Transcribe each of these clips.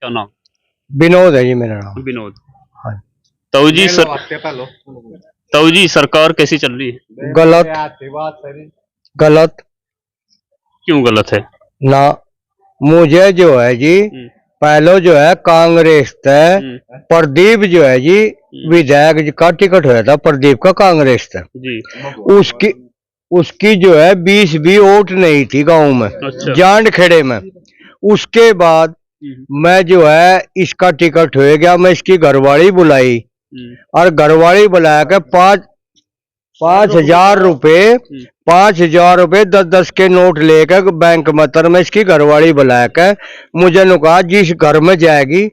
क्या नाम? विनोद है जी मेरा नाम। विनोद। हाँ। ताऊ जी ताऊ जी सरकार कैसी चल रही है? गलत गलत क्यों गलत है? ना। मुझे जो है जी पहले जो है कांग्रेस थे प्रदीप जो है जी विधायक जी का टिकट हुआ था प्रदीप का कांग्रेस थे जी। उसकी उसकी जो है 20 भी वोट नहीं थी गांव में। अच्छा। जांड खेड़े में। उसके बाद मैं जो है इसका टिकट हो गया। मैं इसकी घरवाली बुलाई और घरवाली बुला के 5,000 रुपए 5,000 रुपए 10-10 के नोट लेकर बैंक में तर में इसकी घरवाली बुला के मुझे ने कहा जिस घर में जाएगी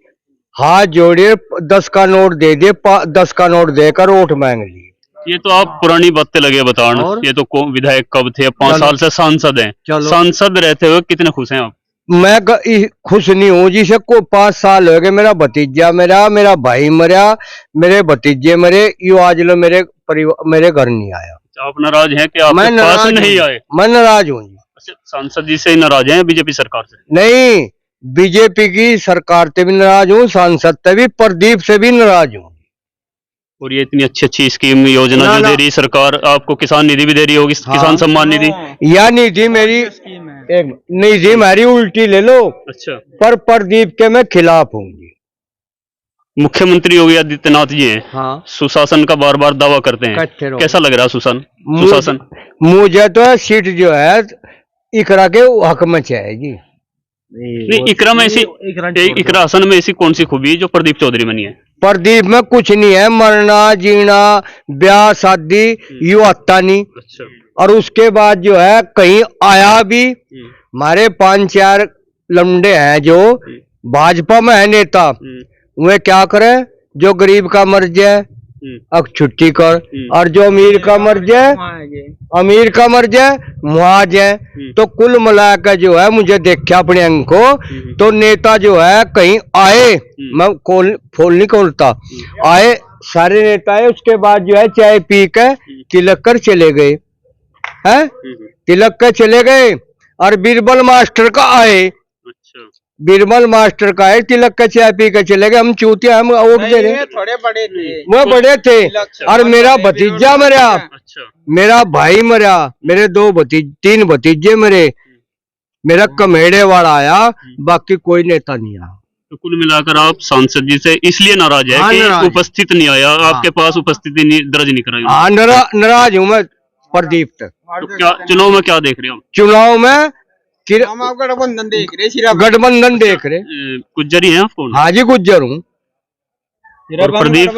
हाथ जोड़िए 10 का नोट दे दिए 10 का नोट देकर वोट मांग लिए। ये तो आप पुरानी बातें लगे बताना। ये तो विधायक कब थे? 5 साल से सांसद हैं। सांसद रहते हुए कितने खुश हैं आप? मैं खुश नहीं हूँ जिसे को 5 साल हो गए। मेरा भतीजा मेरा भाई मरा, मेरे भतीजे मरे, यो आज लो मेरे घर नहीं आया। आप नाराज हैं कि आपके पास नहीं आए? मैं नाराज हूँ जी। अच्छा, सांसद जी से नाराज हैं बीजेपी सरकार से? नहीं, बीजेपी की सरकार से भी नाराज हूँ, सांसद से भी, प्रदीप से भी नाराज हूँ। और ये इतनी अच्छी स्कीम योजना जो दे रही सरकार आपको, किसान निधि भी दे रही होगी। हाँ, किसान सम्मान निधि या निधि मेरी एक निधि मेरी उल्टी ले लो। अच्छा। पर प्रदीप के मैं खिलाफ हूँ। मुख्यमंत्री योगी आदित्यनाथ जी हैं। हाँ। सुशासन का बार बार दावा करते हैं। कैसा लग रहा है सुशासन? मुझे तो सीट जो है इकरा के हक में चाहिए। नहीं, इकरा में ऐसी इकरा हसन में ऐसी कौन सी खूबी है जो प्रदीप चौधरी में नहीं है? प्रदीप में कुछ नहीं है। मरना जीना ब्याह शादी यू आता नहीं। अच्छा। और उसके बाद जो है कहीं आया भी। हमारे 5-4 लंडे हैं जो भाजपा में है नेता। वे क्या करे जो गरीब का मर जाए अब छुट्टी कर, और जो अमीर का मर जाए वहां जाए। तो कुल मिलाकर जो है मुझे देखा अपने अंग को तो नेता जो है कहीं आए, मैं फोन नहीं खोलता, आए सारे नेता आए। उसके बाद जो है चाय पी के तिलक कर चले गए हैं, तिलक कर चले गए। और बीरबल मास्टर का आए, बीरबल मास्टर का है तिलक का चाय पी के चले गए। हम चूतिया हम वोट दे रहे, थोड़े बड़े थे, वो बड़े थे। और मेरा भतीजा मरा, मेरा भाई मरा, मेरे 3 भतीजे मरे, मेरा कमेड़े वाला आया, बाकी कोई नेता नहीं आया। तो कुल मिलाकर आप सांसद जी से इसलिए नाराज है कि उपस्थित नहीं आया, आपके पास उपस्थिति दर्ज नहीं कराई? हाँ, नाराज हूँ मैं प्रदीप तक। तो क्या चुनाव में क्या देख रहे हो? चुनाव में गठबंधन देख रहे। गुज्जर ही है आप? हाँ जी गुज्जर हूँ। प्रदीप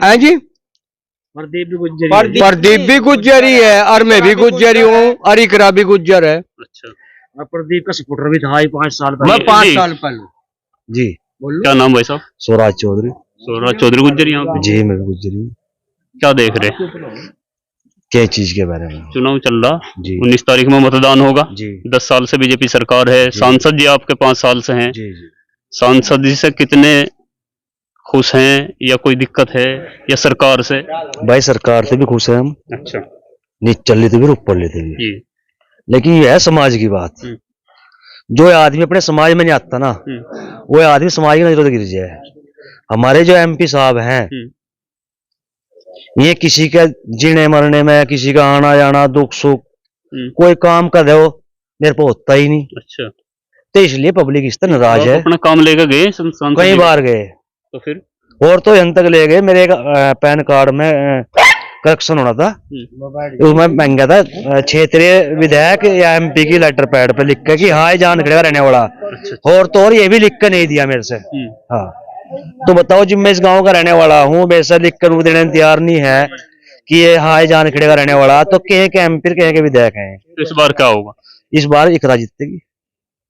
हाँ जी प्रदीप भी गुज्जर ही है और मैं भी गुज्जर ही हूँ और इकरा भी गुज्जर है। अच्छा। प्रदीप का सपोर्टर भी था 5 साल पहले। मैं 5 साल पहले जी। क्या नाम भाई साहब? स्वराज चौधरी। स्वराज चौधरी गुज्जर यहाँ? जी मैं भी गुज्जर हूँ। क्या देख रहे क्या चीज के बारे में? चुनाव चल रहा 19 तारीख में मतदान होगा जी। 10 साल से बीजेपी सरकार है। सांसद जी आपके 5 साल से हैं जी। सांसद जी से कितने खुश हैं या कोई दिक्कत है या सरकार से? भाई सरकार से भी खुश है हम। अच्छा। नीचे लेते भी ऊपर लेते भी, लेकिन यह है समाज की बात। जो आदमी अपने समाज में नहीं आता ना वो आदमी समाज की नजरों गिर जाए। हमारे जो एमपी साहब हैं ये किसी के जीने मरने में, किसी का आना जाना दुख सुख कोई काम कर दो मेरे को होता ही नहीं। अच्छा। तो इसलिए पब्लिक इस तरह नाराज है। अपना काम लेकर गए? कई बार गए। तो फिर और तो यहाँ तक ले गए, मेरे पैन कार्ड में करेक्शन होना था, उसमें महंगा था क्षेत्रीय विधायक या एमपी की लेटर पैड पे लिख के कि हाँ ये जान खड़ेगा रहने वाला। और तो और ये भी लिख कर नहीं दिया मेरे से। हाँ तो बताओ जी मैं इस गांव का रहने वाला हूँ, मेरे से लिख कर देने तैयार नहीं है कि ये हाँ ये जान खड़ेगा रहने वाला, तो कहीं के एमपी कहीं के विधायक हैं। इस बार क्या होगा? इस बार इकरा जीतेगी।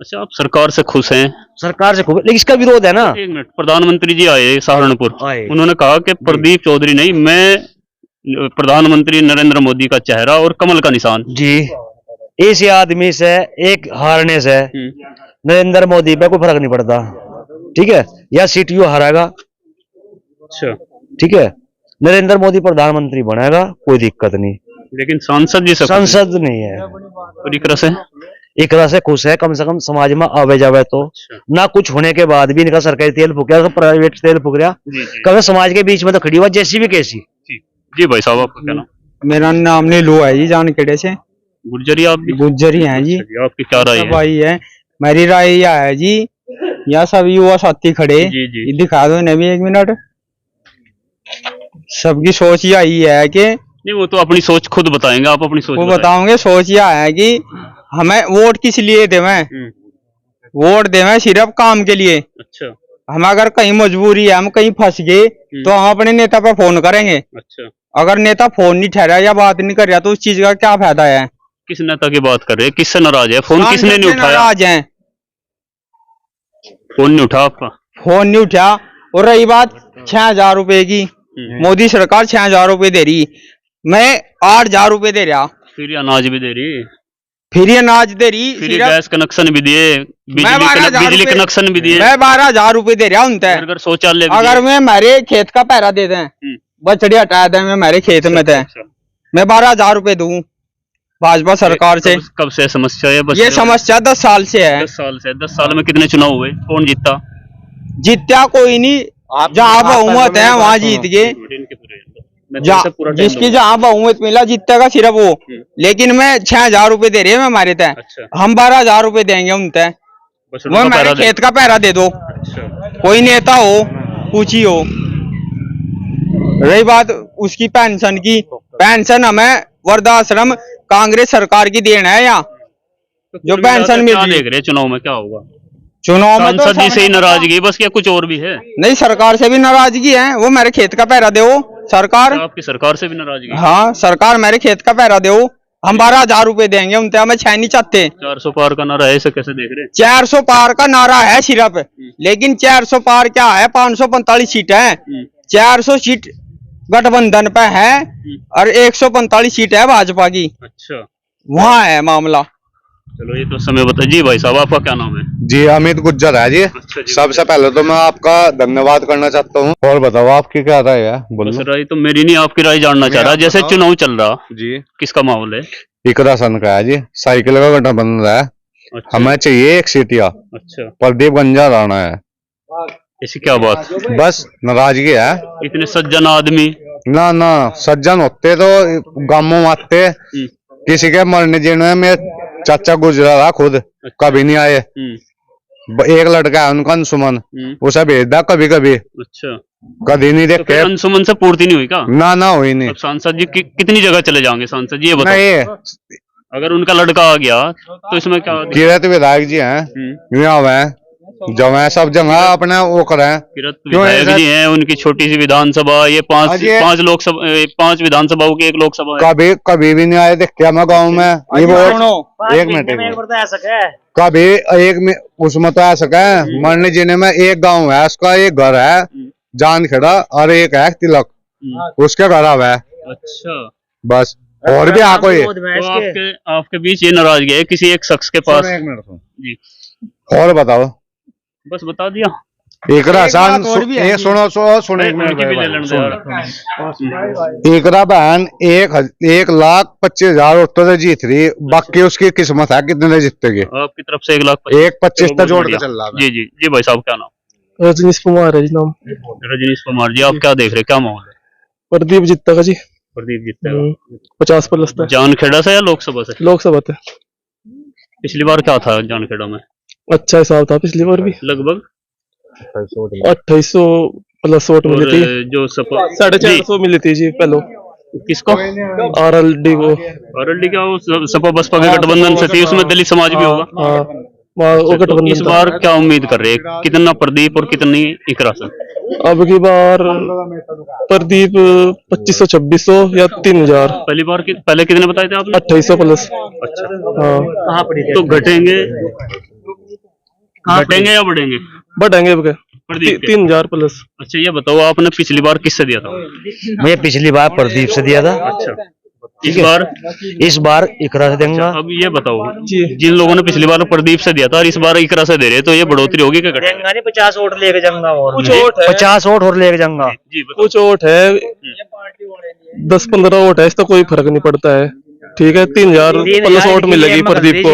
अच्छा, आप सरकार से खुश हैं? सरकार से खुश, लेकिन इसका विरोध है ना। एक मिनट, प्रधानमंत्री जी आए सहारनपुर, उन्होंने कहा कि प्रदीप चौधरी नहीं, मैं प्रधानमंत्री नरेंद्र मोदी का चेहरा और कमल का निशान जी। इस आदमी से एक हारने से नरेंद्र मोदी पे कोई फर्क नहीं पड़ता, ठीक है, या सीट यू हारेगा। अच्छा ठीक है, नरेंद्र मोदी प्रधानमंत्री बनेगा कोई दिक्कत नहीं, लेकिन सांसद जी से सांसद नहीं है। और इकरा से एक तरह से खुश है, कम से कम समाज में आवे जावे तो। ना कुछ होने के बाद भी इनका सरकारी तेल फूक गया, प्राइवेट तेल फूक गया, कभी समाज के बीच में तो खड़ी हुआ जैसी भी कैसी। जी भाई साहब, आपका क्या नाम? मेरा नाम नीलू है जी, जानखेड़े से। गुर्जरी आप भी? गुज्जरी हैं जी। आपकी क्या राय है? भाई है, मेरी राय यह है जी, यहाँ सब युवा साथी खड़े, जी। ये दिखा दो इन्हें भी 1 मिनट। सबकी सोच यही है कि नहीं, वो तो अपनी सोच खुद बताएंगे, आप अपनी सोच वो बताओगे। सोच यह है कि हमें वोट किस लिए देवें, वोट देवें सिर्फ काम के लिए। अच्छा। हम अगर कहीं मजबूरी है, हम कहीं फंस गए तो हम अपने नेता पर फोन करेंगे। अच्छा। अगर नेता फोन नहीं ठहरा या बात नहीं कर रहा तो उस चीज का क्या फायदा है? किस नेता की बात कर रहे हैं? किससे नाराज है? फोन किसने नहीं उठाया? नाराज हैं, फोन नहीं उठा आपका? फोन नहीं उठा। और रही बात 6000 रुपए की, मोदी सरकार 6000 रुपए दे रही, मैं 8000 रुपए दे रहा, फिर अनाज भी दे रही, फिर अनाज दे रही, फिर गैस कनेक्शन भी दिए, बिजली कनेक्शन भी दिए। मैं 12000 रुपए दे रहा उनसे। अगर शौचालय, अगर मैं मेरे खेत का पैरा दे दें, बछड़ी हटा दें मैं मेरे खेत में थे, मैं 12000 रुपए दूं भाजपा सरकार से। कब से समस्या है? ये समस्या 10 साल से है। 10 साल से। 10 साल में कितने चुनाव हुए? कौन जीता? जीता कोई नहीं, जहाँ बहुमत है वहाँ जीत गए। जिसकी जहाँ बहुमत मिला जीतेगा सिर्फ वो। लेकिन मैं 6000 रुपए दे रहे हैं हमारे तय। अच्छा। हम 12000 रुपए देंगे उन तय, वो मेरे खेत का पैरा दे दो। कोई नेता हो, कुछ ही हो। रही बात उसकी पेंशन की, पेंशन हमें वृद्धाश्रम कांग्रेस सरकार की देन है यहाँ, जो पेंशन मिल रही है। देख रहे चुनाव में क्या होगा? चुनाव में तो सांसद से ही नाराजगी बस, क्या कुछ और भी है? नहीं, सरकार से भी नाराजगी है। वो मेरे खेत का पैरा दो सरकार। आपकी सरकार से भी नाराजगी? हाँ, सरकार मेरे खेत का पैरा दो। हम 12000 रुपए देंगे उनसे, हमें 6 नहीं चाहते। 400 पार का नारा है, इसे कैसे देख रहे हैं? 400 पार का नारा है सिर्फ, लेकिन 400 पार क्या है? 545 सीट है, 400 सीट गठबंधन पे है और 145 सीट है भाजपा की। अच्छा, वहाँ है मामला। चलो ये तो समय बताइए। जी भाई साहब, आपका क्या नाम है? जी अमित गुज्जर है जी। अच्छा जी। सबसे पहले तो मैं आपका धन्यवाद करना चाहता हूँ। और बताओ आपकी क्या राय है? बोलो। राय तो मेरी नहीं, आपकी राय जानना चाह रहा। जैसे चुनाव चल रहा जी, किसका माहौल है? इकरासन का है जी, साइकिल का गठबंधन है। अच्छा। हमें चाहिए एक सीटिया। अच्छा। प्रदीप गंजा राणा है। ऐसी क्या बात? बस नाराजगी है। इतने सज्जन आदमी। ना सज्जन होते तो गांवों में आते। किसी के मरने जीने में चाचा गुजरा रहा खुद, कभी नहीं आए। एक लड़का है उनका अंशुमन, उसे भेज दा कभी कभी। अच्छा। कभी नहीं देखे। तो अंशुमन से पूर्ति नहीं हुई क्या? ना हुई नहीं। अब सांसद जी कितनी जगह चले जाएंगे सांसद जी, ये बताओ। नहीं, अगर उनका लड़का आ गया तो इसमें क्या? किरत विधायक जी हैं, यहाँ है जब है सब जगह अपने वो करें। किरत विधायक जी हैं, उनकी छोटी सी विधानसभा, ये पांच लोकसभा, 5 विधानसभाओं की एक लोकसभा है। कभी भी नहीं आए देखा मैं गाँव में। एक मिनट, कभी एक उसमें तो आ सके। मरने जीने में एक गांव है, उसका एक घर है जानखेड़ा और एक है तिलक, उसके घर है। अच्छा, बस। और भी आ कोई तो आपके बीच ये नाराजगी है किसी एक शख्स के पास? एक मिनट जी, और बताओ। बस बता दिया। एकरा बहन 1,25,000 उत्तर जीत रही, बाकी उसकी किस्मत है कितने जीतेगी। आपकी तरफ से 1,25,000 तक जोड़ के चल रहा है। जी भाई साहब, क्या नाम? रजनीश कुमार है जी नाम। रजनीश कुमार जी, आप क्या देख रहे, क्या माहौल है? प्रदीप जीतेगा जी। प्रदीप जीतेगा 50+। जानखेड़ा से या लोकसभा से? लोकसभा से। पिछली बार क्या था जानखेड़ा में? अच्छा हिसाब था पिछली बार भी, लगभग 2800+ वोट मिली थी। जो 450 मिली थी जी पहले। किसको? आरएलडी को। आरएलडी क्या वो सपा बसपा के गठबंधन से थी, उसमें दलित समाज भी होगा। तो इस बार क्या उम्मीद कर रहे हैं, कितना प्रदीप और कितनी इकरासन? अब की बार प्रदीप 2500-2600 या 3000। पहली बार पहले कितने बताए थे आपने? 2800+। अच्छा, हाँ। तो घटेंगे या बढ़ेंगे? बढ़ेंगे 3000+। अच्छा, ये बताओ आपने पिछली बार किससे दिया था? मैं पिछली बार प्रदीप से दिया था। अच्छा, इस बार इकरा से देंगे। अब ये बताओ, जिन लोगों ने पिछली बार प्रदीप से दिया था और इस बार इकरा से दे रहे, तो ये बढ़ोतरी होगी क्या? 50 वोट लेके जाऊंगा और कुछ वोट है, 50 वोट और लेके जाऊंगा। कुछ वोट है, 10-15 वोट है, इसका कोई फर्क नहीं पड़ता है। ठीक है 3000 प्लस वोट मिलेगी प्रदीप को।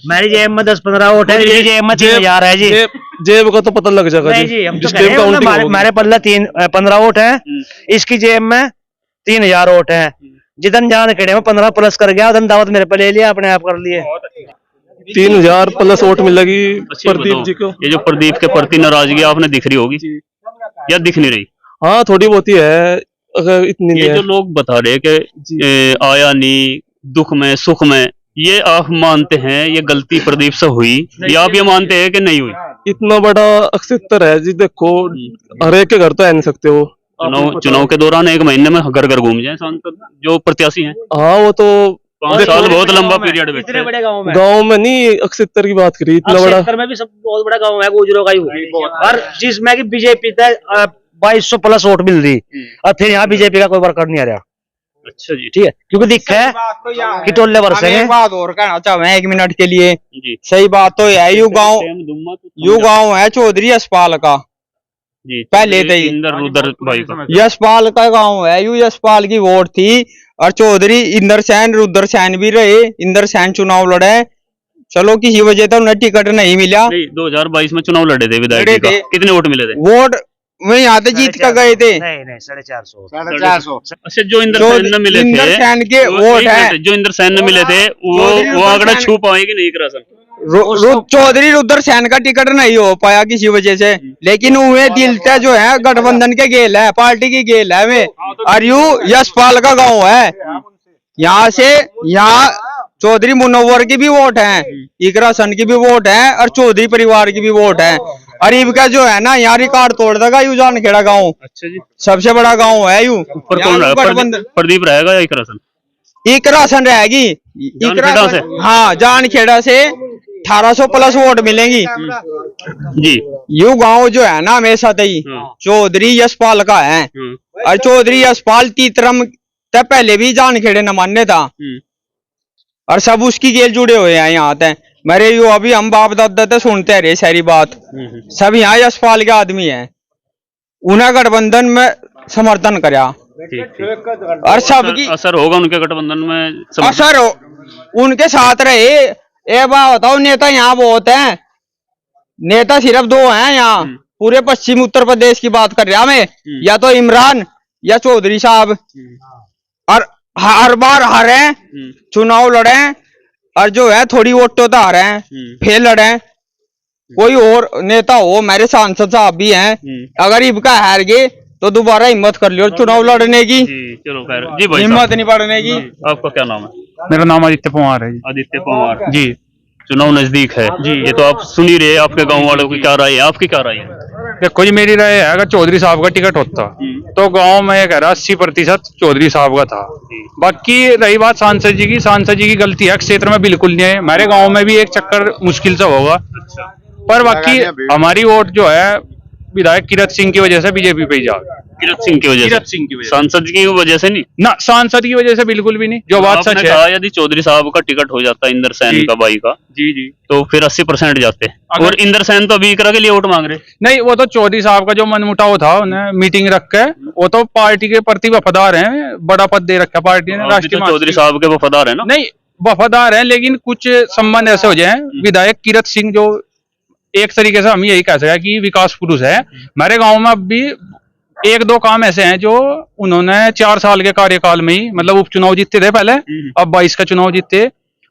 मेरी जेब में 10-15 वोट है, इसकी जेब में 3000 है जी। जेब का तो पता लग जाएगा नहीं जी, जी, हम तो जिस कह टाइम रहे हैं, काउंटिंग होगी। मेरे पल्ले 15 वोट है, इसकी जेब में 3000 वोट है। जितन जान खेड़े में 15 प्लस कर गया, उधन दावत मेरे पे ले लिया, अपने आप कर लिए। 3000 प्लस वोट मिलेगी अच्छा, प्रदीप बताओ, जी को। ये जो प्रदीप के प्रति नाराजगी आपने दिख रही होगी या दिख नहीं रही? हाँ थोड़ी बहुत ही है, अगर इतनी नहीं ये है। जो लोग बता रहे कि आया नहीं, दुख में सुख में, ये आप मानते हैं ये गलती प्रदीप से हुई या आप ये मानते हैं कि नहीं हुई? इतना बड़ा अक्सर है जी, देखो हर एक के घर तो आ नहीं सकते हो। चुनाव के दौरान 1 महीने में घर घर घूम जाए सांसद जो प्रत्याशी हैं। हाँ वो तो 5 साल बहुत लंबा पीरियड बैठे इतने बड़े गाँव में, गांव में नहीं, अक्सर की बात करी, इतना बड़ा। क्षेत्र में भी सब बहुत बड़ा गाँव है, गुजरों का ही, और जिसमें की बीजेपी 2200 प्लस वोट मिल रही, और फिर यहाँ बीजेपी का कोई वर्कर नहीं आ रहा। अच्छा जी, ठीक है, क्योंकि दिक्कत है कि टोले वर्ष एक बात और कहना चाहूँ 1 मिनट के लिए। जी सही बात तो है, यू गाँव है चौधरी यशपाल का, जी, पहले तो ही इंदर रुदर भाई का। यशपाल का गांव है, यू यशपाल की वोट थी, और चौधरी इंदर सैन रुद्र सैन भी रहे, इंदर सैन चुनाव लड़े, चलो किसी वजह से उन्हें टिकट नहीं मिला। नहीं, 2022 में चुनाव लड़े थे विधायक जी का, कितने वोट मिले थे? वोट में यहाँ से जीत कर गए थे। नहीं 450। अच्छा, जो इंदर सैन ने मिले इंदर थे, सैन के वोट है, जो इंदर सैन ने मिले थे वो आंकड़ा छू पाएगी नहीं करासन? चौधरी रुद्र सैन का टिकट नहीं हो पाया किसी वजह से, लेकिन वे दिल से जो है गठबंधन के गेल है, पार्टी की गेल है वे, और यू यशपाल का गाँव है, यहाँ से यहाँ चौधरी मुनव्वर की भी वोट है, इकरा सन की भी वोट है, और चौधरी परिवार की भी वोट है। और इनका जो है ना यहाँ रिकॉर्ड तोड़ देगा यू जानखेड़ा गाँव। अच्छा जी, सबसे बड़ा गाँव है यू। ऊपर कौन रहेगा? प्रदीप रहेगा या इकरासन? इकरासन रहेगी, जानखेड़ा से? हाँ जानखेड़ा से 1800 प्लस वोट मिलेंगी जी। यू गांव जो है ना हमेशा तई चौधरी यशपाल का है, और चौधरी यशपाल तीतरम तक पहले भी जानखेड़े न मान्य था, और सब उसकी गेल जुड़े हुए हैं यहाँ तक। मेरे यू अभी हम बाप दादा तो सुनते रहे सारी बात, सब यहाँ यशपाल के आदमी हैं, उन्हें गठबंधन में समर्थन कराया, और सबकी असर होगा उनके गठबंधन में? असर उनके साथ रहे। एक बात बताओ, नेता यहाँ बहुत हैं, नेता सिर्फ 2 हैं यहाँ पूरे पश्चिम उत्तर प्रदेश की बात कर रहा मैं, या तो इमरान या चौधरी साहब, और हर बार हारे, चुनाव लड़े, और जो है थोड़ी वोट तो हारे हैं, फिर लड़े। कोई और नेता हो, मेरे सांसद साहब भी हैं, अगर इनका हार गए तो दोबारा हिम्मत कर लियो चुनाव लड़ने की। चलो खैर जी भाई, हिम्मत नहीं पड़ने की। आपका क्या नाम है? मेरा नाम आदित्य पवार है जी। आदित्य पवार जी। चुनाव नजदीक है जी, ये तो आप सुन ही रहे, आपके गांव वालों की क्या राय है, आपकी क्या राय है? देखो जी, मेरी राय है अगर चौधरी साहब का टिकट होता तो गांव में ये कह रहा 80% चौधरी साहब का था। बाकी रही बात सांसद जी की गलती है, क्षेत्र में बिल्कुल नहीं है। हमारे गांव में भी एक चक्कर मुश्किल से होगा, पर बाकी हमारी वोट जो है विधायक किरत सिंह की वजह से बीजेपी पे ही जा। किरत सिंह की वजह से? सांसद की वजह से नहीं ना, सांसद की वजह से बिल्कुल भी नहीं। जो बात सच है, यदि चौधरी साहब का टिकट हो जाता इंदर सैन का भाई का, जी जी, तो फिर 80% जाते। और इंदर सैन तो अभी इकरा के लिए वोट मांग रहे। नहीं, वो तो चौधरी साहब का जो मनमुटाव था, उन्हें मीटिंग रख के, वो तो पार्टी के प्रति वफादार हैं, बड़ा पद दे रखा पार्टी ने, राष्ट्रीय। चौधरी साहब के वफादार है ना? नहीं, वफादार हैं, लेकिन कुछ संबंध ऐसे हो जाए। विधायक किरत सिंह जो एक तरीके से हम यही कह सकते हैं कि विकास पुरुष है। हमारे गांव में अब भी 1-2 काम ऐसे हैं जो उन्होंने 4 साल के कार्यकाल में ही, मतलब उपचुनाव जीतते थे पहले, अब 22 का चुनाव जीते,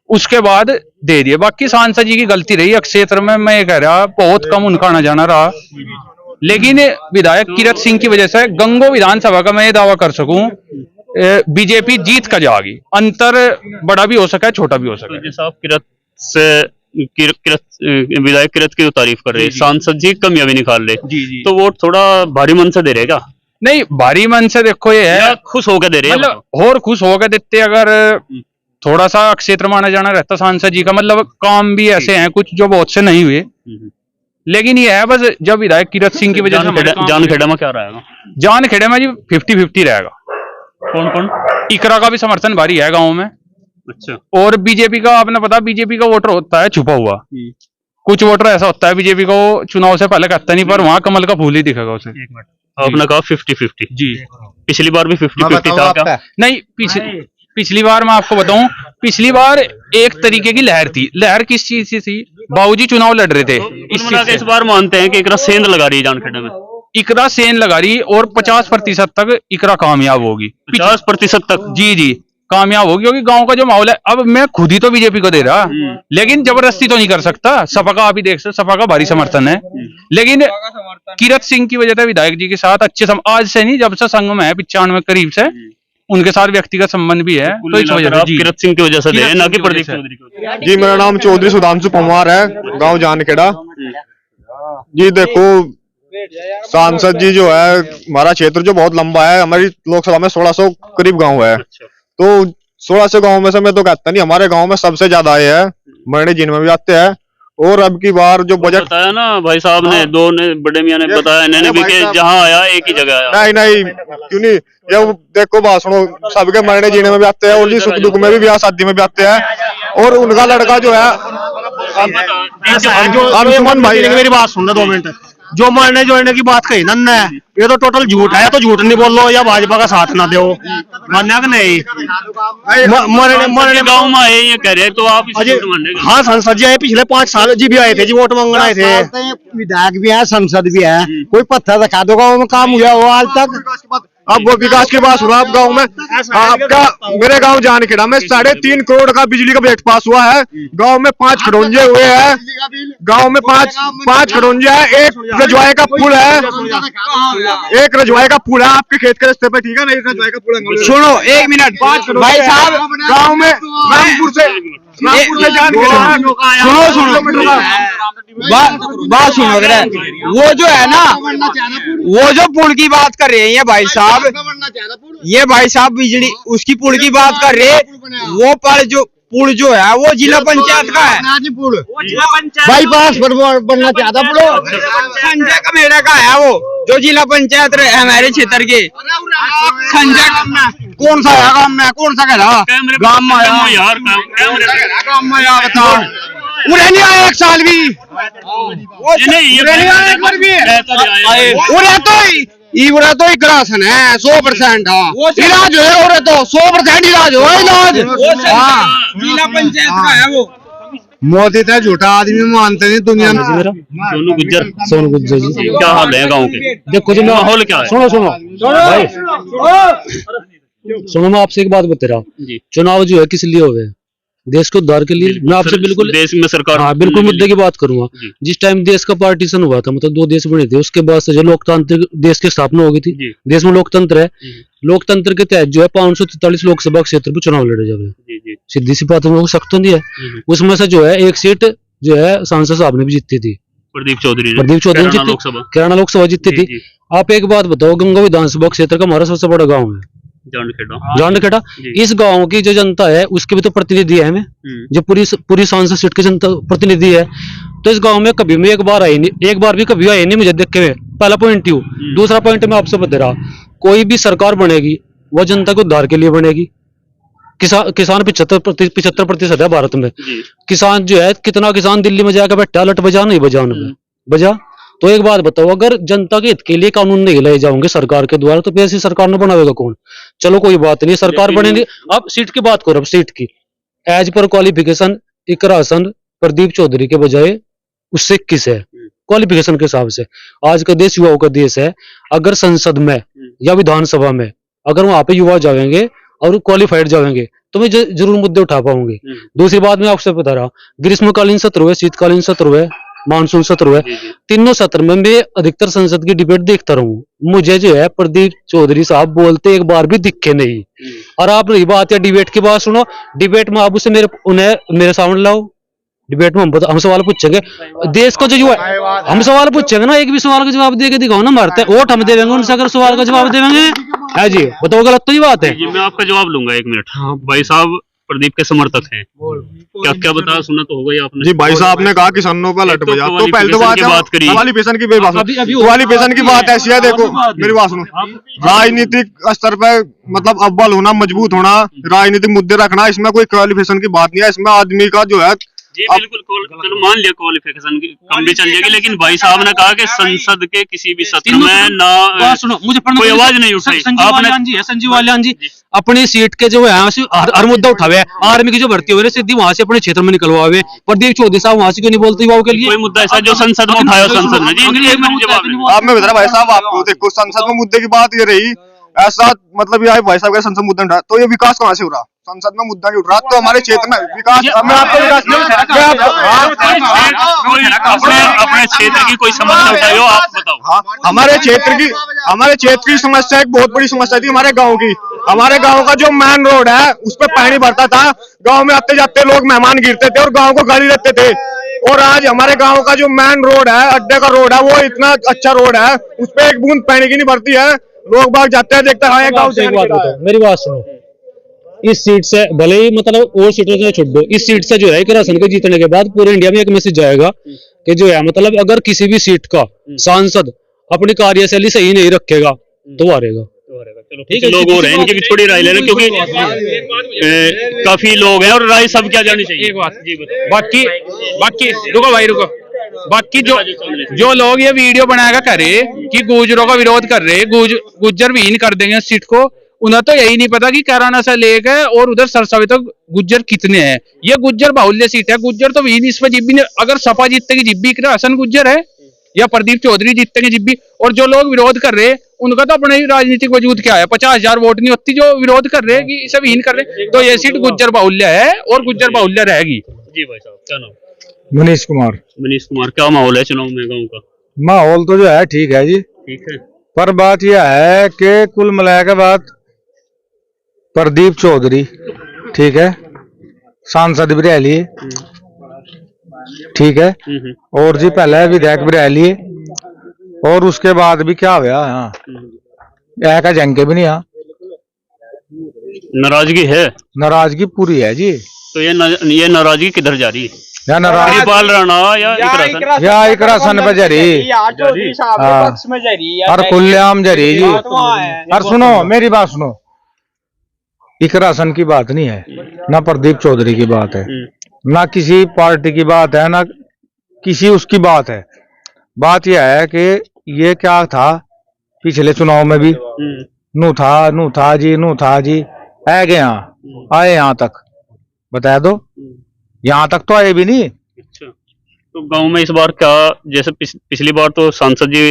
उसके बाद दे दिए। बाकी सांसद जी की गलती रही क्षेत्र में, मैं ये कह रहा बहुत कम उनका आना जाना रहा, लेकिन विधायक किरत सिंह की वजह से गंगो विधानसभा का मैं ये दावा कर सकूं बीजेपी जीत का जाएगी। अंतर बड़ा भी हो सका है, छोटा भी हो सका है। जैसा आप विधायक किरत की तो तारीफ कर रहे हैं, सांसद जी कमियां भी निकाल रहे, तो वोट थोड़ा भारी मन से दे रहे क्या? नहीं, भारी मन से देखो ये है, खुश होकर दे रहे हैं, मतलब और खुश होकर देते। अगर थोड़ा सा क्षेत्र में आना जाना रहता सांसद जी का, मतलब काम भी ऐसे हैं कुछ जो बहुत से नहीं हुए, लेकिन ये है बस जब विधायक किरत सिंह की वजह से। जानखेड़ा में क्या रहेगा? जानखेड़े में जी 50-50 रहेगा। कौन कौन? इकरा का भी समर्थन भारी है गाँव में। अच्छा। और बीजेपी का, आपने पता बीजेपी का वोटर होता है छुपा हुआ, कुछ वोटर ऐसा होता है बीजेपी को चुनाव से पहले कहता नहीं, पर वहां कमल का फूल ही दिखेगा उसे। आपने कहा 50-50 जी, पिछली बार भी 50-50 था क्या? नहीं, पिछली बार मैं आपको बताऊं, पिछली बार एक तरीके की लहर थी। लहर किस चीज से थी? बाबूजी चुनाव लड़ रहे थे। इस बार मानते हैं कि इकरा सेंध लगा रही है जानखेड़ा में, इकरा सेन लगा रही और 50% तक इकरा कामयाब होगी। 50% तक? जी जी कामयाब होगी, क्योंकि गांव का जो माहौल है, अब मैं खुद ही तो बीजेपी को दे रहा, लेकिन जबरदस्ती तो नहीं कर सकता। सपा का आप ही देख सकते, सपा का भारी समर्थन है, लेकिन किरत सिंह की वजह से विधायक जी के साथ अच्छे आज से नहीं, जब से संघ में है 95 करीब से उनके साथ व्यक्तिगत संबंध भी है, तो इस वजह से किरत सिंह की वजह से ना कि प्रदीप चौधरी को। जी मेरा नाम चौधरी सुधांशु परमार है, गांव जानखेड़ा। जी देखो, सांसद जी जो है, हमारा क्षेत्र जो बहुत लंबा है, हमारी लोकसभा में 1600 करीब गांव है, तो 1600 गांव में से मैं तो कहता नहीं, हमारे गांव में सबसे ज्यादा आए हैं, मरने जिन में भी आते हैं। और अब की बार जो बजट बताया ना भाई साहब ने, दो ने बड़े मियां ने बताया, इन्होंने भी कि जहां आया एक ही जगह आया। नहीं नहीं, क्यों नहीं, ये देखो बात सुनो, सबके मरने जीने में भी आते हैं, और जी सुख दुख में भी, ब्याह शादी में भी आते हैं। और उनका लड़का जो है अंशुमन भाई, मेरी बात सुन लो 2 मिनट। जो मरने जोड़ने की बात कही ना, ये तो टोटल झूठ है, तो झूठ नहीं बोलो या भाजपा का साथ ना दो, मान्या कि नहीं? मरने गाँव में आए ये कह रहे, तो आप हाँ, संसद जी आए पिछले 5 साल जी भी आए थे, जी वोट मांगने आए थे, विधायक भी है, संसद भी है, कोई पत्थर रखा दो गाँव में काम हुआ हो आज तक? अब वो विकास की बात सुना, आप गाँव में आपका, मेरे गाँव जानखेड़ा में 3.5 करोड़ का बिजली का बजट पास हुआ है। गाँव में 5 खड़ोंजे हुए हैं, गाँव में 5 खड़ोंजे है, एक रजवाए का पुल है, एक रजवाए का पुल है आपके खेत के रास्ते पे, ठीक है ना? एक रजवाए का पुल है। सुनो 1 मिनट भाई साहब, गाँव में रामपुर से जानखेड़ा, सुनो बात सुनो, वो जो है ना, वो जो पुल की बात कर रहे हैं ये भाई साहब बिजली उसकी पुल की बात कर रहे, वो पर जो पुल जो है वो जिला पंचायत का है, बाईपास बनना चाहता पुल संजय कमेड़ा का है, वो जो जिला पंचायत हमारे क्षेत्र के संजय कौन सा है गाँव में, कौन सा कह रहा गाँव में यार, गाँव में यार बताओ, उन्हें नहीं आया 1 साल भी, उन्हें तो इकरासन है 100%। इलाज हो तो 100% इलाज हो, इलाज जिला पंचायत का है वो। मोदी तो झूठा आदमी मानते नहीं दुनिया में। सोनू गुज्जर जी, क्या हाल है गाँव के? देखो जी, माहौल क्या है? सुनो भाई, सुनो, मैं आपसे एक बात बता रहा हूँ। चुनाव जो है किस लिए हो गए? देश को उद्धार के लिए। मैं आपसे बिल्कुल देश में सरकार, हाँ बिल्कुल मुद्दे की बात करूंगा। जिस टाइम देश का पार्टीशन हुआ था, मतलब 2 देश बने थे, उसके बाद से जो लोकतांत्रिक देश की स्थापना हो गई थी, देश में लोकतंत्र है, लोकतंत्र के तहत जो है 543 लोकसभा क्षेत्र पर चुनाव लड़े जाए, सीधी सी बात हो सकता नहीं है। उसमें से जो है 1 सीट जो है सांसद साहब ने भी जीती थी, प्रदीप चौधरी कैराना लोकसभा जीती थी। आप एक बात बताओ, गंगा विधानसभा क्षेत्र का हमारा सबसे बड़ा गाँव है जानखेड़ा। इस गांव की जो जनता है उसके भी तो प्रतिनिधि है हमें, जो पूरी सांसद सीट की जनता प्रतिनिधि है। तो इस गांव में कभी मैं एक बार भी कभी आए नहीं मुझे देखे हुए। पहला पॉइंट यू। दूसरा पॉइंट मैं आपसे बता रहा, कोई भी सरकार बनेगी वो जनता के उद्धार के लिए बनेगी। किसान 75% है भारत में। किसान जो है, कितना किसान दिल्ली में जाकर बैठा, लट बजा नहीं बजा। तो एक बात बताओ, अगर जनता के हित के लिए कानून नहीं लाए जाओगे सरकार के द्वारा, तो ऐसी सरकार ने बनाएगा कौन? चलो कोई बात नहीं, सरकार बनेगी। अब सीट की बात करो, अब सीट की as per qualification इकरासन Pradeep Chaudhary के बजाय उससे 21 है क्वालिफिकेशन के हिसाब से। आज का देश युवाओं का देश है। अगर संसद में या विधानसभा में अगर वहां पे युवा जाएंगे और क्वालिफाइड जाएंगे तो मैं जरूर मुद्दे उठा पाऊंगी। दूसरी बात मैं आपसे बता रहा, ग्रीष्मकालीन सत्र हुए, शीतकालीन सत्र हुए, मानसून सत्र हुए, तीनों सत्र में मैं अधिकतर संसद की डिबेट देखता रहूं। मुझे जो है प्रदीप चौधरी साहब बोलते एक बार भी दिखे नहीं। और आप रही बात है डिबेट की बात, सुनो, डिबेट में आप उसे मेरे सामने लाओ, डिबेट में हम सवाल पूछेंगे देश को जो है, हम सवाल पूछेंगे ना, एक भी सवाल का जवाब दे के दिखाओ ना, मारते वोट हम देंगे उनसे अगर सवाल का जवाब देंगे। है जी, बताओ गलत तो ये बात है। मैं आपका जवाब लूंगा 1 मिनट। हाँ भाई साहब प्रदीप के समर्थक हैं, क्या बताया, सुना तो होगा ही आपने। जी भाई साहब ने कहा किसानों पर लट बजा, तो पहले तो बात करिए क्वालिफिकेशन की क्वालिफिकेशन की बात ऐसी है। देखो मेरी बात सुनो, राजनीतिक स्तर पर मतलब अव्वल होना, मजबूत होना, राजनीतिक मुद्दे रखना, इसमें कोई क्वालिफिकेशन की बात नहीं है। इसमें आदमी का जो है जी बिल्कुल, चलो मान लिया क्वालिफिकेशन कम भी चल जाएगी, लेकिन भाई साहब ने कहा कि संसद के किसी भी सत्र में ना सुनो, मुझे कोई आवाज नहीं उठाई। संजीव वालियान जी अपनी सीट के जो है हर मुद्दा उठावे है, आर्मी की जो भर्ती हो रही है सीधी वहां से अपने क्षेत्र में निकलवावे। प्रदीप चौधरी साहब वहां से क्यों नहीं बोलते युवाओं के लिए? कोई मुद्दा ऐसा जो संसद में उठाया संसद ने? जी जवाब आप मैं बता रहा भाई साहब, आपको देखो संसद में मुद्दे की बात ये रही, ऐसा मतलब ये भाई साहब का संसद मुद्दा उठा, तो ये विकास कहाँ से हो रहा? संसद में मुद्दा नहीं उठ रहा तो हमारे क्षेत्र में विकास, मैं आपको विकास अपने क्षेत्र की कोई समस्या उठाओ, आप बताओ। हाँ, हमारे क्षेत्र की समस्या एक बहुत बड़ी समस्या थी हमारे गांव की। हमारे गांव का जो मेन रोड है उस पर पानी भरता था, गांव में आते जाते लोग मेहमान गिरते थे और गांव को गाली देते थे। और आज हमारे गांव का जो मेन रोड है, अड्डे का रोड है, वो इतना अच्छा रोड है, उस पर एक बूंद पानी की नहीं भरती है, लोग बाग जाते हैं देखते हैं गाँव से। मेरी बात सुनो, इस सीट से भले ही मतलब और सीटों से छोड़ दो, इस सीट से जो है कि राशन के जीतने के बाद पूरे इंडिया में एक मैसेज जाएगा कि जो है मतलब अगर किसी भी सीट का सांसद अपनी कार्यशैली सही नहीं रखेगा तो हारेगा। ठीक है, लोग हो रहे हैं, इनकी भी थोड़ी राय ले रहे, क्योंकि काफी लोग हैं और राय सब क्या जानी चाहिए। एक बात जी बाकी रुको भाई रुको, बाकी जो लोग ये वीडियो बनाएगा करे कि गुजरों का विरोध कर रहे, गुज्जर विहीन कर देंगे सीट को, उन्हें तो यही नहीं पता कि कैराना से लेकर और उधर सरसावी तक गुज्जर कितने हैं। ये गुज्जर बाहुल्य सीट है, गुज्जर तो विहीन इस पर जिब्बी ने, अगर सपा जीतते की जिब्बी हसन गुज्जर है या प्रदीप चौधरी जीतते की जिब्बी। और जो लोग विरोध कर रहे उनका तो अपने ही राजनीतिक वजूद क्या है, 50,000 वोट नहीं होती जो विरोध कर रहे कि इसे विहीन कर रहे, तो ये सीट गुज्जर बाहुल्य है और गुज्जर बाहुल्य रहेगी। जी भाई साहब, क्या नाम? मनीष कुमार। मनीष कुमार, क्या माहौल है चुनाव में गाँव का? माहौल तो जो है ठीक है जी, ठीक है, पर बात यह है कि कुल मिलाकर के बात प्रदीप चौधरी ठीक है, सांसद भी रह लिए ठीक है, और जी पहले विधायक भी रह लिए, और उसके बाद भी क्या हुआ यहाँ का जंग के भी नहीं, यहाँ नाराजगी है, नाराजगी पूरी है जी। तो ये नाराजगी किधर जा रही है? या नाराज पाल राणा या इकरासन पे जरी और खुलेआम जरी जी। और सुनो मेरी बात सुनो, इकरासन की बात नहीं है, ना प्रदीप चौधरी की बात है, ना किसी पार्टी की बात है, ना किसी उसकी बात है। बात यह है कि ये क्या था पिछले चुनाव में भी नू था जी आ गए यहाँ आए यहाँ तक, बता दो यहाँ तक तो आए भी नहीं। अच्छा, तो गांव में इस बार क्या, जैसे पिछली बार तो सांसद जी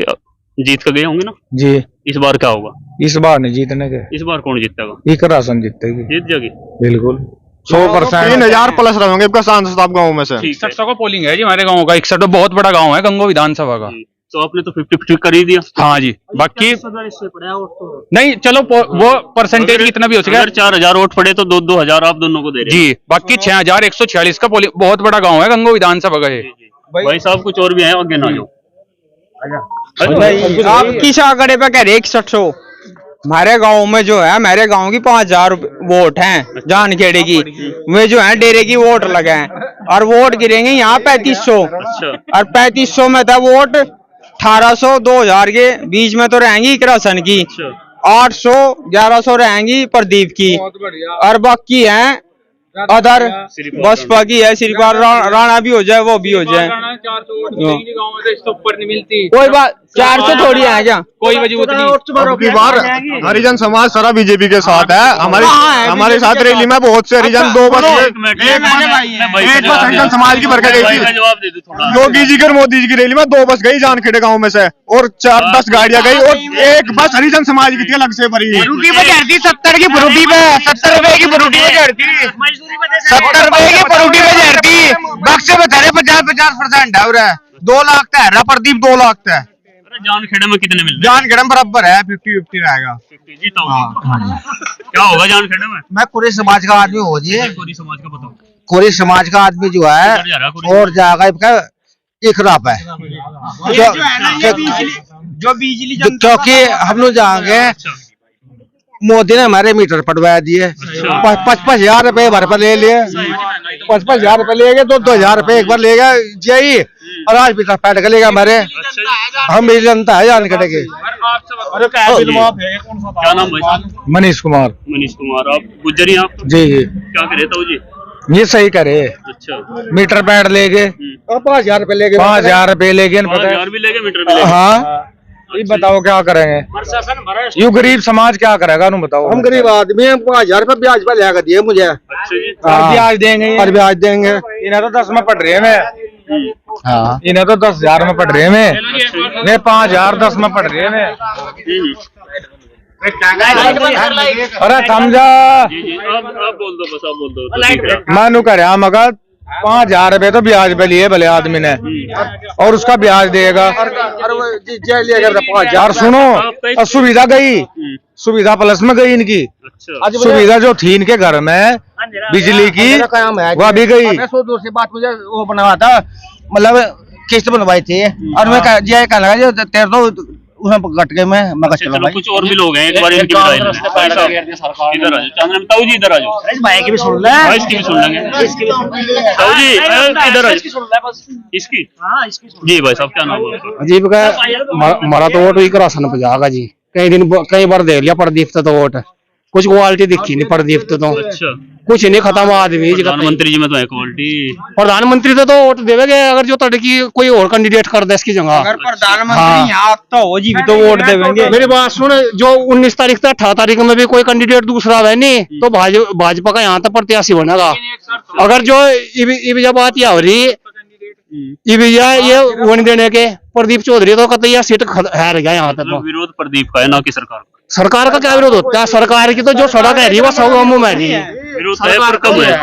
जीत कर गए होंगे ना जी, इस बार क्या होगा? इस बार नहीं जीतने के, इस बार कौन जीतेगा? इकरासन जीतेगी, जीत जाएगी बिल्कुल 100%। 3,000 प्लस रहेंगे आपका सांसद आप गाँव में से। 61 का पोलिंग है जी हमारे गाँव का, 61 तो बहुत बड़ा गाँव है गंगो विधानसभा का। तो आपने तो 50-50 कर ही दिया। हाँ जी, बाकी नहीं चलो वो परसेंटेज कितना भी हो सके, 4,000 वोट पड़े तो 2,000 आप दोनों को दे रहे जी, बाकी 6,146 का पोलिंग, बहुत बड़ा गाँव है गंगो विधानसभा का ये। भाई साहब कुछ और भी है, आगे ना जाओ। आप किस आंकड़े पे कह रहे 6100? हमारे गांव में जो है, हमारे गांव की 5,000 वोट हैं जानखेड़े की, वे जो है डेरे की वोट लगे हैं और वोट गिरेंगे यहाँ 3500। और 3500 में था वोट 1,800 2,000 के बीच में तो रहेंगी इकरासन की, 800 1100 रहेंगी प्रदीप की, और बाकी है अदर बसपा की है, सिर्फ राणा भी हो जाए वो भी हो जाए, कोई बात 400 थोड़ी है क्या, कोई वजूद नहीं। बार हरिजन समाज सारा बीजेपी के साथ है, हमारे साथ रैली में बहुत से हरिजन, 2 बस हरिजन समाज की भरकर गई थी योगी जी और मोदी जी की रैली में, 2 बस गई जानखेड़े गाँव में से, और 4-10 गाड़ियां गई, और 1 बस हरिजन समाज की थी अलग से भरी। 70 की फुरुटी पे 70 रुपए की फुरुटी पे चढ़ती, 70 रुपए की फुरुटी पे चढ़ती, बक्से में धरे 50% है, 2 लाख का है प्रदीप, 2 लाख का है। जानखेड़े में कितने मिल रहे? जानखेड़े में बराबर है, 50-50 रहेगा। क्या होगा जानखेड़े में? मैं कोरी समाज का आदमी हो जी, कोरी समाज का बताओ। कोरी समाज का आदमी जो है और जाएगा इकराप है, जो बिजली क्योंकि हम लोग जाएंगे, मोदी ने हमारे मीटर पटवा दिए, 55,000 रुपए भर पर ले लिए, 55,000 रुपए ले गए, 2,000 रुपए एक बार ले गया जी, और आज मीटर पैट कर लेगा हमारे, हम मेरी जनता है जान कटेंगे। क्या नाम भाई? मनीष कुमार। मनीष कुमार, आप गुज्जर ही आप? जी जी। क्या करे ताऊ जी? ये सही करे। अच्छा मीटर पैड लेके 5,000 रुपए लेके 5,000 रुपए लेके 5,000 भी लेके मीटर भी लेके। हाँ ये बताओ क्या करेंगे, यू गरीब समाज क्या करेगा, नु बताओ। हम गरीब आदमी हैं, 5,000 रुपए ब्याज पर लेकर दिए मुझे। अच्छा जी और ब्याज देंगे, और ब्याज देंगे। इन्हें तो 10 में पढ़ रहे हैं मैं। हाँ इन्हें तो 10,000 में पढ़ रहे हैं मैं 5,000 10 में पढ़ रहे हैं मैं। अरे समझा जी जी आप बोल दो बस, आप बोल दो तो ठीक है। मानू कर मगर 5,000 रुपए तो ब्याज पे लिए भले आदमी ने, और उसका ब्याज देगा। और सुनो और सुविधा गई, सुविधा प्लस में गई इनकी। अच्छा सुविधा जो थी इनके घर में बिजली की वह भी गई। दूसरी बात मुझे वो बनवा था, मतलब किस्त बनवाई थी और मैं कहने लगा जो तेरे तो उसमें कट गए। मैं अच्छा, चलो कुछ और भी लोग हैं, एक बार इनकी भी राय लें। भाई साहब इधर आ जाओ, चांदना ताऊ जी इधर आ जाओ, भाई की भी सुन ले, भाई इसकी भी सुन लेंगे। ताऊ जी इधर आ जाओ, इसकी जी भाई साहब क्या नाम है आपका? अजीब का हमारा तो वोट ही राशन पे जाएगा जी। कई बार देख लिया प्रदीप तो वोट, कुछ क्वालिटी दिखी नहीं प्रदीप तो अच्छा कुछ नहीं, खत्म आदमी। प्रधानमंत्री जी में तो है क्वालिटी। प्रधानमंत्री तो वोट देवेंगे अगर जो तड़की कोई और कैंडिडेट कर दे इसकी जगह। अगर प्रधानमंत्री यहाँ तो हो जी भी तो वोट देंगे। मेरी बात सुन, जो 19 तारीख से 18 तारीख में भी कोई कैंडिडेट दूसरा है नहीं तो भाजपा का यहाँ तक प्रत्याशी बनेगा। अगर जो इबिजा बात या हो रही इबिजा ये वो नहीं देने के, प्रदीप चौधरी तो कहते यह सीट हार गया यहाँ तक। मतलब विरोध प्रदीप का है ना कि सरकार का? सरकार का क्या विरोध होता है? सरकार की तो जो सड़क है वो सब मुंह में नहीं है। विरोध है पर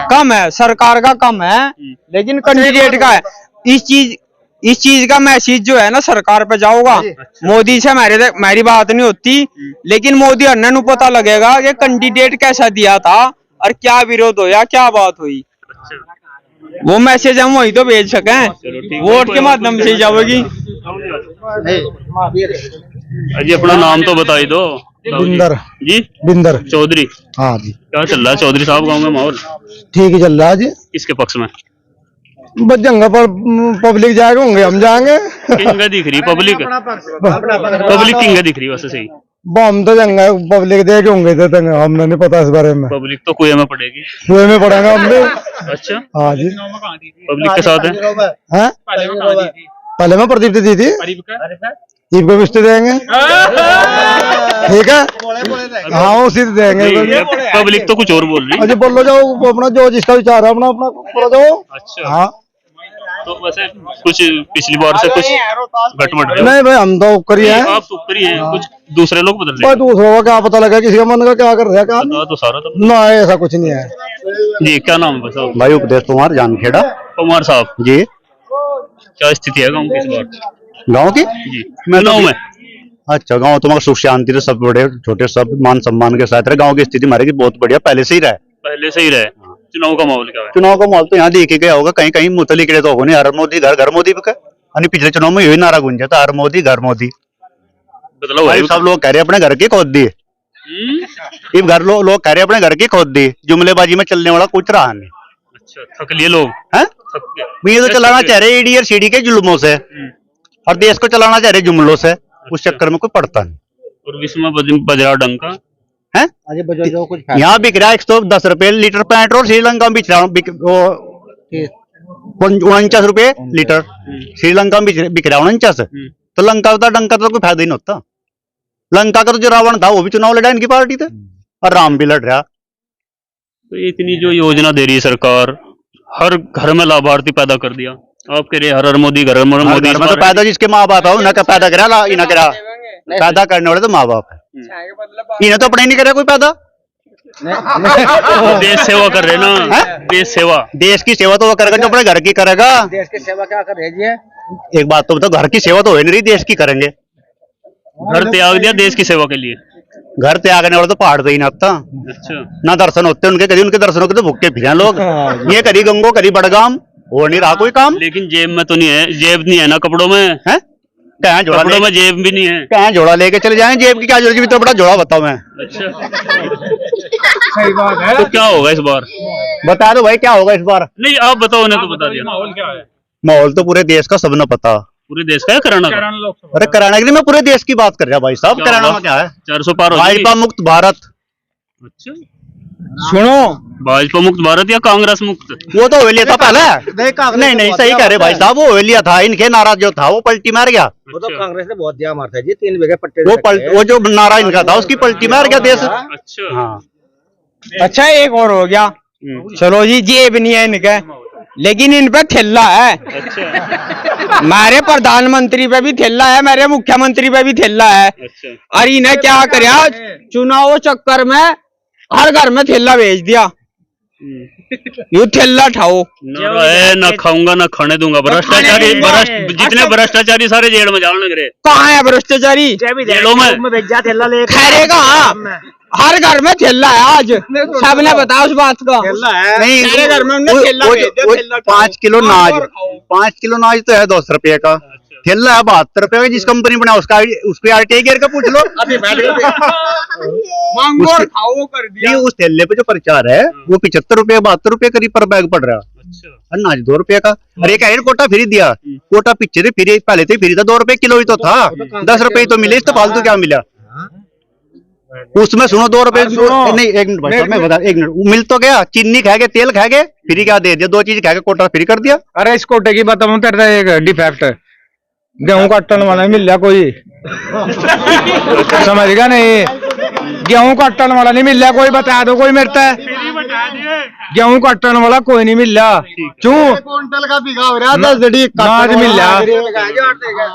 कम है। सरकार का कम है लेकिन कैंडिडेट का है। इस चीज का मैसेज जो है ना सरकार पे जाओगा। मोदी से मेरी बात नहीं होती, लेकिन मोदी अन्ना नु पता लगेगा कि कैंडिडेट कैसा दिया था और क्या विरोध होया, क्या बात हुई। वो मैसेज हम वही तो भेज सकें, वोट के माध्यम से जाओगी। जी अपना नाम तो बता ही दो। बिंदर जी बिंदर चौधरी। हाँ जी क्या चल रहा है चौधरी साहब गांव में माहौल? ठीक ही चल रहा है जी। किसके पक्ष में? बस जंगा पर पब्लिक जाएगा होंगे हम जाएंगे। किंग दिख रही पब्लिक, पब्लिक किंग दिख रही वैसे सही। हम तो जंगा पब्लिक देखे होंगे तो हमने नहीं पता इस बारे में। पब्लिक तो कुएं में पड़ेगी, कुएं में पड़ेंगे हम भी। अच्छा हाँ जी पब्लिक के साथ है। पहले में प्रदीप दी थी, ईद को रिश्ते देंगे ठीक है। हाँ उसी देंगे। पब्लिक तो कुछ और बोल रही है। अजी बोलो जाओ अपना जो जिसका विचार है अपना अपना बोलो जाओ। अच्छा हाँ तो वैसे कुछ पिछली बार से कुछ गटमट है? नहीं भाई हम तो ऊपरी हैं। आप तो ऊपरी हैं, कुछ दूसरे लोग बदल रहे भाई दूसरों का क्या पता लगा, किसी का मन का क्या कर रहा है क्या हैं तो सारा तो। ना ऐसा कुछ नहीं है जी क्या नाम है साहब? भाई उपदेश कुमार जानखेड़ा। कुमार साहब जी क्या स्थिति है गाँव की इस बार? गाँव की जी मैं चुनाव तो में अच्छा गाँव तो मगर सुख शांति तो सब बड़े छोटे सब मान सम्मान के साथ रहे। गाँव की स्थिति हमारे की बहुत बढ़िया पहले से ही रहे। पहले से ही रहे। चुनाव का माहौल क्या है? चुनाव का माहौल तो यहाँ देखे गया होगा, कहीं कहीं मुतलिक तो होने हर मोदी घर घर मोदी का। पिछले चुनाव में यही नारा गूंजा था, हर मोदी घर मोदी। बदलाव है सब लोग कह रहे अपने घर की खोद दी। ये घर लोग कह रहे अपने घर की खोद दी। जुमलेबाजी में चलने वाला कुछ रहा नहीं। अच्छा थक लिए लोग हैं? ये तो चलाना चाह रहे ईडी और सीडी के जुल्मों से, और देश को चलाना चाह रहे जुमलों से। उस चक्कर में कोई पड़ता नहीं। और विश्व में बजरा डंका है यहाँ बिक रहा है 110 रुपए लीटर पेट्रोल। श्रीलंका में बिक रहा 49 रुपए लीटर। श्रीलंका में बिक रहा 49। तो लंका का डंका तो कोई फायदा ही नहीं होता। लंका का तो जो रावण था वो भी चुनाव लड़ा इनकी पार्टी थे, और राम भी लड़ रहा। तो इतनी जो योजना दे रही है सरकार, हर घर में लाभार्थी पैदा कर दिया। आप कह रहे हर मोदी घर में मोदी घर में तो पैदा जिसके माँ बाप है उन्हें पैदा करा, इन्हें करा। पैदा करने वाले तो माँ बाप है, इन्हें तो अपने ही नहीं करा कोई पैदा। देश सेवा कर रहे ना, देश सेवा। देश की सेवा तो वो करेगा जो अपने घर की करेगा। देश की सेवा क्या कर रही है? एक बात तो बताओ, घर की सेवा तो हो नहीं रही, देश की करेंगे। घर त्याग दिया देश की सेवा के लिए। घर त्यागने वाले तो पहाड़ से ही नापता। अच्छा ना दर्शन होते उनके, कभी उनके दर्शनों के तो भूखे फिरे लोग। ये करी गंगो करी बड़गाम, हो नहीं रहा कोई काम। लेकिन जेब में तो नहीं है, जेब नहीं है ना कपड़ों में है। कहाँ जोड़ा, कपड़ों में जेब भी नहीं है। कहाँ जोड़ा लेके चले जाएं? जेब की क्या जरूरत है? तो बड़ा जोड़ा बताओ मैं। अच्छा सही बात है। तो क्या होगा इस बार? बता दो भाई क्या होगा इस बार। नहीं आप बताओ, उन्हें तो बता दिया। माहौल क्या है? माहौल तो पूरे देश का सबने पता। पूरे देश का है कराना का? अरे कराना की मैं पूरे देश की बात कर रहा भाई साहब। कराना में क्या है? 400 पार हो भाजपा मुक्त भारत। अच्छा सुनो, भाजपा मुक्त भारत या कांग्रेस मुक्त? वो तो हवेली था पहले। नहीं सही कह रहे भाई साहब, वो हवेली था, इनके नारा जो था वो पलटी मार गया। वो तो कांग्रेस ने बहुत दिया मारता जी, 3 बीघे पट्टे वो जो नारा इनका था उसकी पलटी मार गया देश। अच्छा हाँ अच्छा एक और हो गया, चलो जी जेब नहीं है इनके, लेकिन इन पे ठेला है। अच्छा मेरे प्रधानमंत्री पे भी ठेला है, मेरे मुख्यमंत्री पे भी ठेला है। अच्छा और इन्हें क्या करया, चुनाव चक्कर में हर घर में ठेला भेज दिया। यू ठेला ठाओ, नारा है ना खाऊंगा ना खाने दूंगा, भ्रष्टाचारी जितने भ्रष्टाचारी सारे जेल में जाने लग रहे। कहाँ है भ्रष्टाचारी? जेलों में भेजा ठेला ले खैरेगा, हर घर में ठेला है आज, सबने बताया उस बात का। नहीं, मेरे घर में उन्होंने ठेला भेज दिया, ठेला खाओ। 5 किलो नाज तो है 200 रुपये का, ठेला है 72 रुपये का। जिस कंपनी बना उसका उस पे RTI गियर का पूछ लो। मांगो और खाओ कर दिया। नहीं, उस ठेले पे जो प्रचार है वो 75 रुपये 72 रुपये करीब पर बैग पड़ रहा है। अच्छा अनाज 2 रुपये का। और एक आयरन कोटा फ्री दिया, कोटा पीछे से फ्री, पहले से फ्री था, 2 रुपये किलो ही तो था, 10 रुपये तो मिले, इस तो फालतू क्या मिला उसमें? सुनो 2 रुपये नहीं, 1 मिनट भाई साहब मैं बता, 1 मिनट मिल तो गया, चीनी खा गए, तेल खा गए, फ्री क्या दे दिया? 2 चीज खा के कोटा फ्री कर दिया। अरे इस कोटे की बताऊं तेरा एक डिफेक्ट, गेहूं काटने वाला मिल रहा कोई, समझ गया नहीं? गेहूं काटने वाला नहीं मिल रहा कोई, बता दो कोई मिलता है? गेहूं काटने वाला कोई नहीं मिल रहा, क्यों? क्विंटल का बिघा हो रहा है, 10 मिल रहा।